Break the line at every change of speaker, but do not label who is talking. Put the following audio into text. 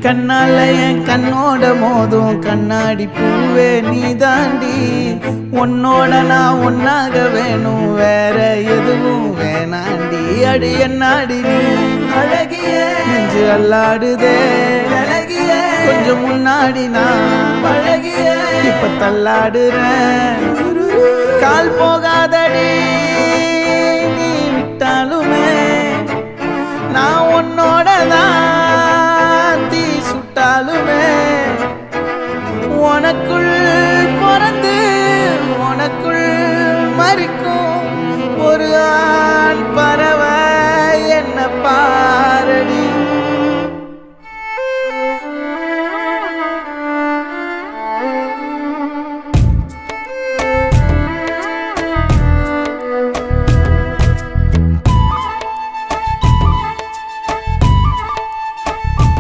கண்ணால என் கண்ணோட மோதும் கண்ணாடி பூவே நீ தாண்டி உன்னோட நான் ஒன்னாக வேணும் வேற எதுவும் வேணாண்டி அடி என்னாடி நீ அழகிய நெஞ்சு அல்லாடுதே அழகிய கொஞ்சம் முன்னாடி நான் பழகிய இப்ப தள்ளாடுறேன் கால் போகாதடி நீ விட்டாலுமே நான்